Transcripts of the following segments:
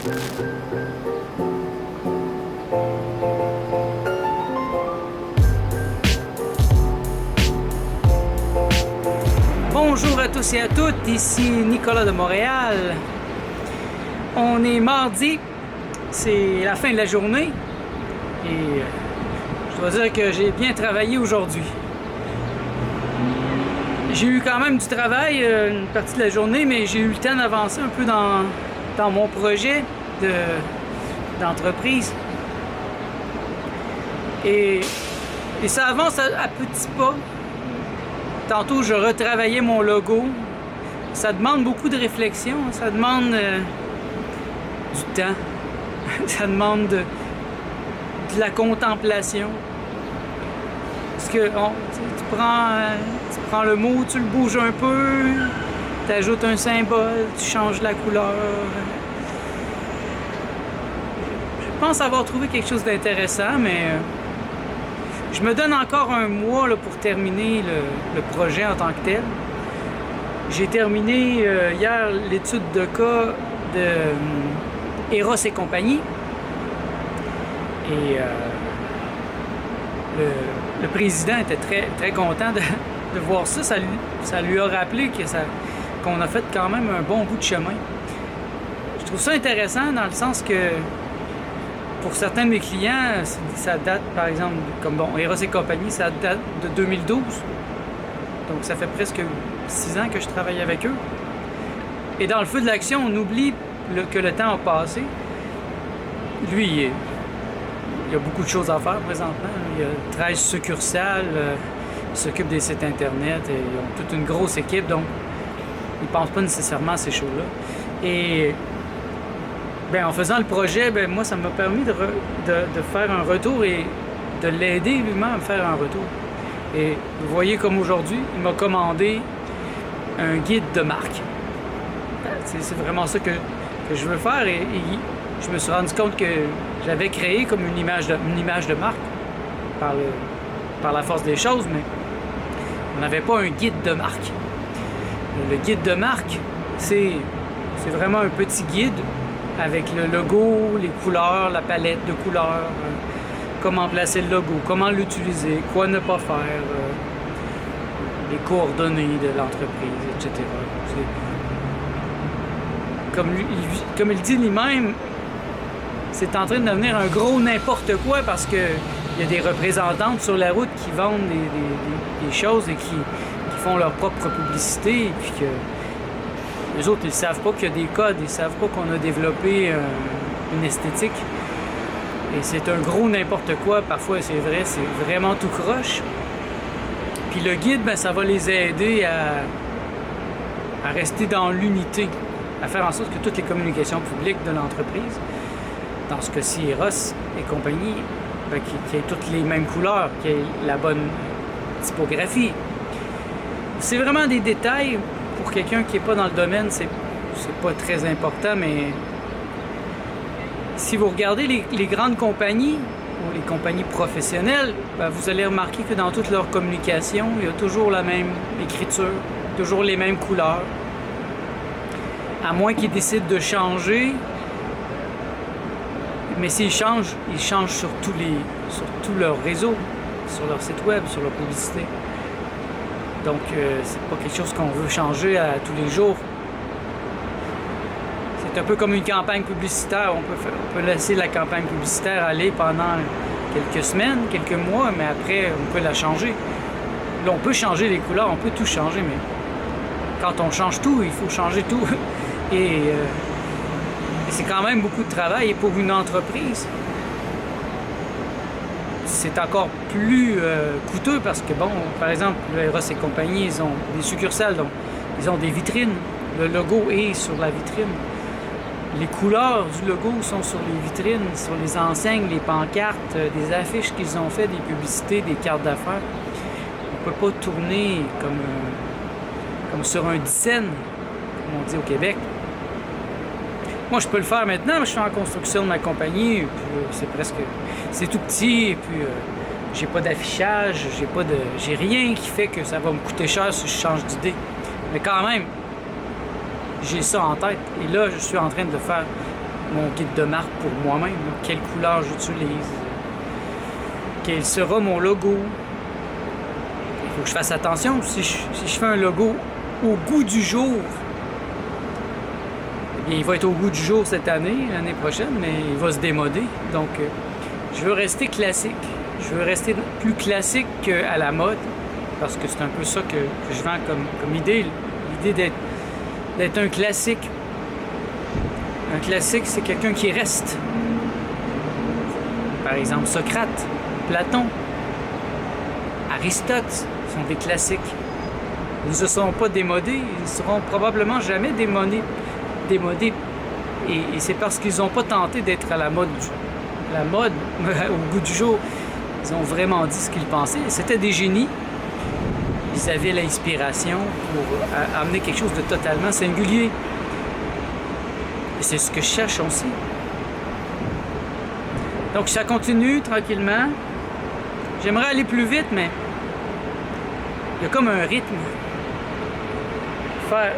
Bonjour à tous et à toutes, ici Nicolas de Montréal. On est mardi, c'est la fin de la journée et je dois dire que j'ai bien travaillé aujourd'hui. J'ai eu quand même du travail une partie de la journée, mais j'ai eu le temps d'avancer un peu dans mon projet d'entreprise. Et ça avance à petits pas. Tantôt, je retravaillais mon logo. Ça demande beaucoup de réflexion, ça demande du temps, ça demande de la contemplation. Parce que tu prends le mot, tu le bouges un peu, tu ajoutes un symbole, tu changes la couleur. Je pense avoir trouvé quelque chose d'intéressant, mais je me donne encore un mois là, pour terminer le projet en tant que tel. J'ai terminé hier l'étude de cas de Eros et compagnie. Et le président était très, très content de voir ça. Ça lui a rappelé qu'on a fait quand même un bon bout de chemin. Je trouve ça intéressant dans le sens que pour certains de mes clients, ça date, par exemple, comme Eros et compagnie, ça date de 2012. Donc ça fait presque 6 ans que je travaille avec eux. Et dans le feu de l'action, on oublie que le temps a passé. Lui, il y a beaucoup de choses à faire présentement. Il y a 13 succursales, ils s'occupent des sites Internet, et ils ont toute une grosse équipe, donc ils ne pensent pas nécessairement à ces choses-là. Et en faisant le projet, moi, ça m'a permis de faire un retour et de l'aider lui-même à me faire un retour. Et vous voyez comme aujourd'hui, il m'a commandé un guide de marque. C'est vraiment ça que je veux faire et je me suis rendu compte que j'avais créé comme une image de marque par la force des choses, mais on n'avait pas un guide de marque. Le guide de marque, c'est vraiment un petit guide avec le logo, les couleurs, la palette de couleurs, comment placer le logo, comment l'utiliser, quoi ne pas faire, les coordonnées de l'entreprise, etc. Comme il dit lui-même, c'est en train de devenir un gros n'importe quoi parce que il y a des représentantes sur la route qui vendent des choses et qui font leur propre publicité et puis que les autres, ils ne savent pas qu'il y a des codes, ils ne savent pas qu'on a développé une esthétique. Et c'est un gros n'importe quoi, parfois c'est vrai, c'est vraiment tout croche. Puis le guide, ça va les aider à rester dans l'unité, à faire en sorte que toutes les communications publiques de l'entreprise, dans ce cas-ci Eros et compagnie, qu'il y ait toutes les mêmes couleurs, qu'il y ait la bonne typographie. C'est vraiment des détails. Pour quelqu'un qui n'est pas dans le domaine, c'est pas très important, mais si vous regardez les grandes compagnies ou les compagnies professionnelles, vous allez remarquer que dans toutes leurs communications, il y a toujours la même écriture, toujours les mêmes couleurs. À moins qu'ils décident de changer, mais s'ils changent, ils changent sur tout leur réseau, sur leur site web, sur leur publicité. Donc, c'est pas quelque chose qu'on veut changer à tous les jours. C'est un peu comme une campagne publicitaire. On peut laisser la campagne publicitaire aller pendant quelques semaines, quelques mois, mais après, on peut la changer. Là, on peut changer les couleurs, on peut tout changer, mais quand on change tout, il faut changer tout. Et c'est quand même beaucoup de travail. Et pour une entreprise, c'est encore plus coûteux parce que, par exemple, le Eros et compagnie, ils ont des succursales, donc ils ont des vitrines. Le logo est sur la vitrine. Les couleurs du logo sont sur les vitrines, sur les enseignes, les pancartes, des affiches qu'ils ont fait, des publicités, des cartes d'affaires. On ne peut pas tourner comme sur un dixaine, comme on dit au Québec. Moi, je peux le faire maintenant, mais je suis en construction de ma compagnie, puis c'est tout petit, et puis j'ai pas d'affichage, j'ai rien qui fait que ça va me coûter cher si je change d'idée. Mais quand même, j'ai ça en tête. Et là, je suis en train de faire mon guide de marque pour moi-même, quelle couleur j'utilise, quel sera mon logo. Il faut que je fasse attention. Si je fais un logo au goût du jour, eh bien, il va être au goût du jour cette année, l'année prochaine, mais il va se démoder. Donc, je veux rester classique. Je veux rester plus classique qu'à la mode, parce que c'est un peu ça que je vends comme idée. L'idée d'être un classique. Un classique, c'est quelqu'un qui reste. Par exemple, Socrate, Platon, Aristote sont des classiques. Ils ne se sont pas démodés, ils ne seront probablement jamais démodés. Et c'est parce qu'ils n'ont pas tenté d'être à la mode, au goût du jour. Ils ont vraiment dit ce qu'ils pensaient. C'était des génies. Ils avaient l'inspiration pour amener quelque chose de totalement singulier. Et c'est ce que je cherche aussi. Donc ça continue tranquillement. J'aimerais aller plus vite, mais il y a comme un rythme.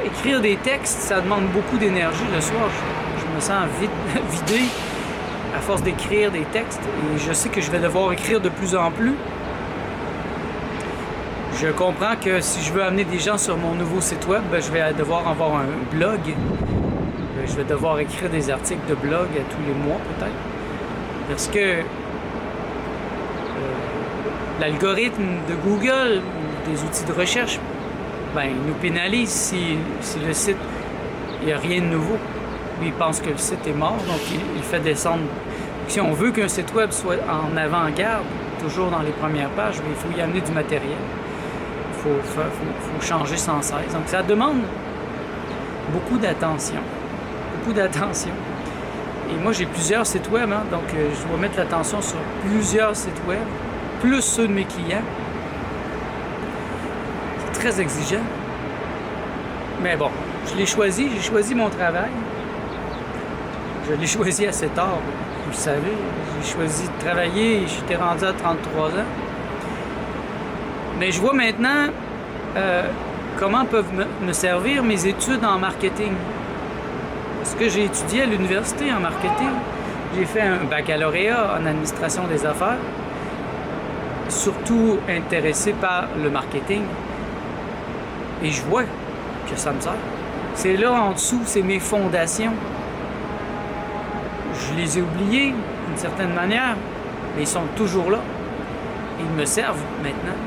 Écrire des textes, ça demande beaucoup d'énergie le soir. Je me sens vidé à force d'écrire des textes. Et je sais que je vais devoir écrire de plus en plus. Je comprends que si je veux amener des gens sur mon nouveau site web, je vais devoir avoir un blog. Je vais devoir écrire des articles de blog tous les mois peut-être. Parce que l'algorithme de Google ou des outils de recherche, il nous pénalise si le site, il n'y a rien de nouveau. Lui, il pense que le site est mort, donc il fait descendre. Si on veut qu'un site web soit en avant-garde, toujours dans les premières pages, il faut y amener du matériel. Il faut changer sans cesse. Donc ça demande beaucoup d'attention. Beaucoup d'attention. Et moi, j'ai plusieurs sites web, donc je dois mettre l'attention sur plusieurs sites web, plus ceux de mes clients. C'est très exigeant. Mais bon, je l'ai choisi, j'ai choisi mon travail. Je l'ai choisi assez tard, vous le savez. J'ai choisi de travailler et j'étais rendu à 33 ans. Mais je vois maintenant comment peuvent me servir mes études en marketing. Parce que j'ai étudié à l'université en marketing. J'ai fait un baccalauréat en administration des affaires, surtout intéressé par le marketing. Et je vois que ça me sert. C'est là en dessous, c'est mes fondations. Je les ai oubliées d'une certaine manière, mais ils sont toujours là. Et ils me servent maintenant.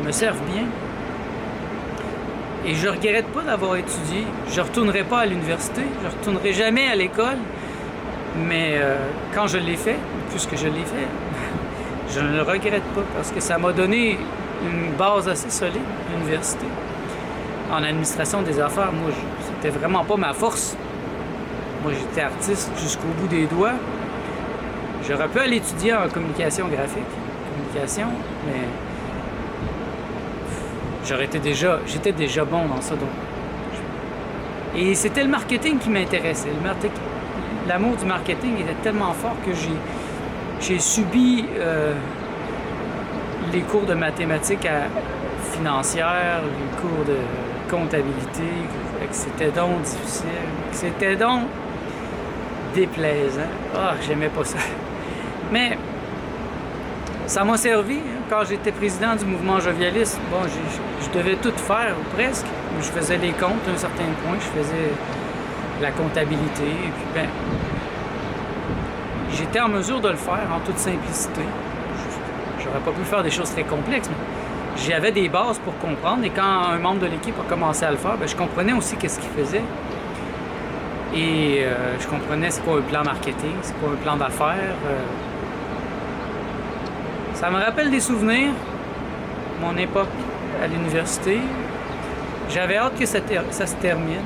Ils me servent bien. Et je ne regrette pas d'avoir étudié. Je ne retournerai pas à l'université. Je ne retournerai jamais à l'école. Mais quand je l'ai fait, puisque je l'ai fait, je ne le regrette pas parce que ça m'a donné une base assez solide, l'université. En administration des affaires, moi, c'était vraiment pas ma force. Moi, j'étais artiste jusqu'au bout des doigts. J'aurais pu aller étudier en communication graphique, mais j'étais déjà bon dans ça. Donc. Et c'était le marketing qui m'intéressait. L'amour du marketing était tellement fort que j'ai subi les cours de mathématiques financières, les cours de comptabilité. C'était donc difficile. C'était donc déplaisant. J'aimais pas ça. Mais ça m'a servi. Quand j'étais président du mouvement jovialiste, je devais tout faire, ou presque. Je faisais les comptes à un certain point, je faisais la comptabilité, et puis j'étais en mesure de le faire en toute simplicité. J'aurais pas pu faire des choses très complexes, mais j'avais des bases pour comprendre, et quand un membre de l'équipe a commencé à le faire, je comprenais aussi qu'est-ce qu'il faisait. Et je comprenais c'est quoi un plan marketing, c'est quoi un plan d'affaires. Ça me rappelle des souvenirs, mon époque à l'université. J'avais hâte que ça se termine.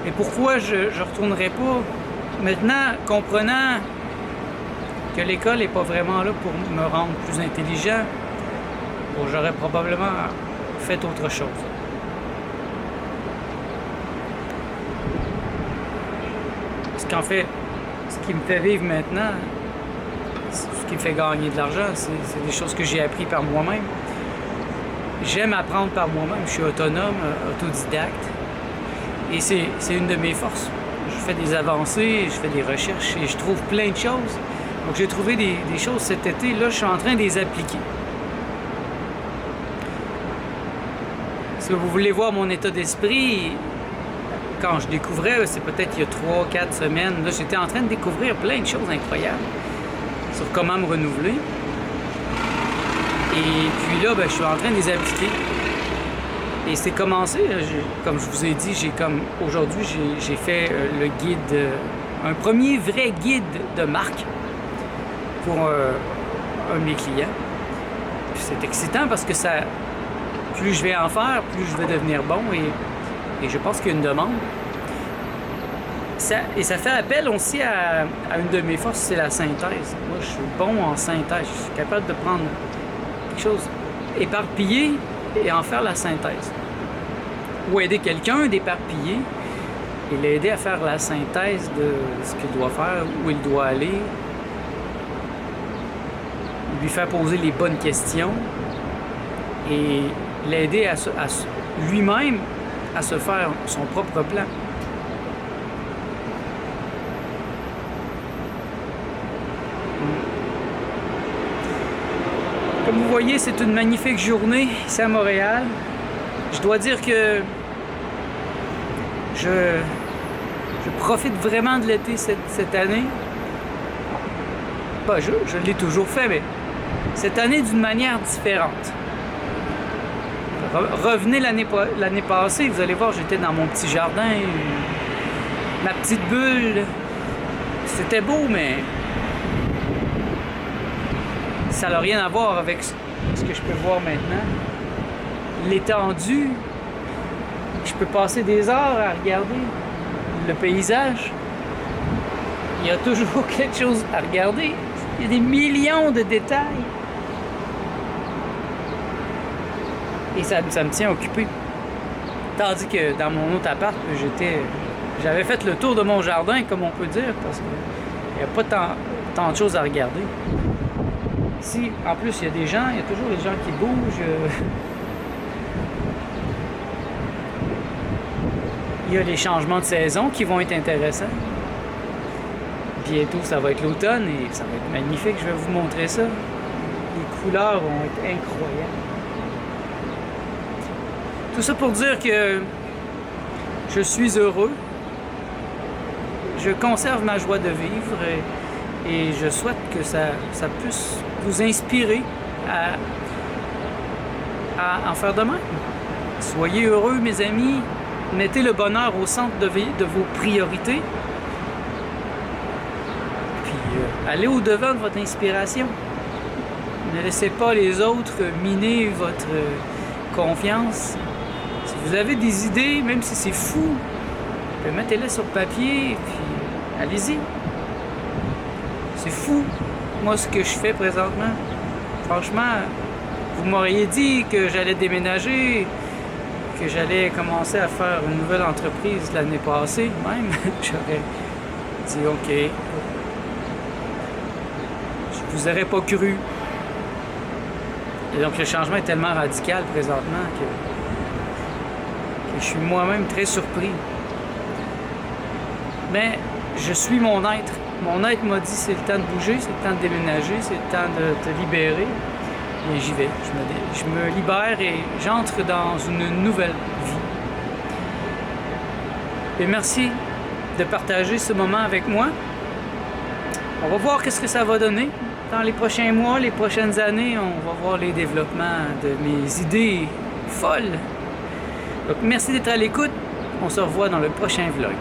Et pourquoi je ne retournerai pas maintenant, comprenant que l'école n'est pas vraiment là pour me rendre plus intelligent, j'aurais probablement fait autre chose. Parce qu'en fait, ce qui me fait vivre maintenant, ce qui me fait gagner de l'argent, c'est des choses que j'ai appris par moi-même. J'aime apprendre par moi-même. Je suis autonome, autodidacte. Et c'est une de mes forces. Je fais des avancées, je fais des recherches et je trouve plein de choses. Donc j'ai trouvé des choses cet été. Là, je suis en train de les appliquer. Si vous voulez voir mon état d'esprit, quand je découvrais, c'est peut-être il y a 3-4 semaines, là, j'étais en train de découvrir plein de choses incroyables sur comment me renouveler. Et puis là, je suis en train de les appliquer. Et c'est commencé, comme je vous ai dit, aujourd'hui, j'ai fait le guide, un premier vrai guide de marque pour un de mes clients. Puis c'est excitant parce que plus je vais en faire, plus je vais devenir bon et je pense qu'il y a une demande. Et ça fait appel aussi à une de mes forces, c'est la synthèse. Moi, je suis bon en synthèse. Je suis capable de prendre quelque chose éparpillé et en faire la synthèse. Ou aider quelqu'un d'éparpiller et l'aider à faire la synthèse de ce qu'il doit faire, où il doit aller, lui faire poser les bonnes questions et l'aider à lui-même à se faire son propre plan. Comme vous voyez, c'est une magnifique journée ici à Montréal. Je dois dire que je profite vraiment de l'été cette année. Je l'ai toujours fait, mais cette année d'une manière différente. Revenez l'année passée, vous allez voir, j'étais dans mon petit jardin, ma petite bulle. C'était beau, mais ça n'a rien à voir avec ce que je peux voir maintenant. L'étendue, je peux passer des heures à regarder le paysage. Il y a toujours quelque chose à regarder. Il y a des millions de détails. Et ça me tient occupé. Tandis que dans mon autre appart, j'avais fait le tour de mon jardin, comme on peut dire, parce qu'il n'y a pas tant de choses à regarder. Ici, en plus, il y a des gens, il y a toujours des gens qui bougent. Il y a les changements de saison qui vont être intéressants. Bientôt, ça va être l'automne et ça va être magnifique. Je vais vous montrer ça. Les couleurs vont être incroyables. Tout ça pour dire que je suis heureux. Je conserve ma joie de vivre et je souhaite que ça puisse vous inspirer à en faire de même. Soyez heureux, mes amis. Mettez le bonheur au centre de vos priorités. Puis allez au-devant de votre inspiration. Ne laissez pas les autres miner votre confiance. Si vous avez des idées, même si c'est fou, mettez-les sur papier et puis allez-y. C'est fou, moi, ce que je fais présentement. Franchement, vous m'auriez dit que j'allais déménager, que j'allais commencer à faire une nouvelle entreprise l'année passée, même. J'aurais dit OK. Je vous aurais pas cru. Et donc, le changement est tellement radical présentement que je suis moi-même très surpris. Mais je suis mon être. Mon être m'a dit c'est le temps de bouger, c'est le temps de déménager, c'est le temps de te libérer. Et j'y vais. Je me libère et j'entre dans une nouvelle vie. Et merci de partager ce moment avec moi. On va voir qu'est-ce que ça va donner. Dans les prochains mois, les prochaines années, on va voir les développements de mes idées folles. Donc merci d'être à l'écoute. On se revoit dans le prochain vlog.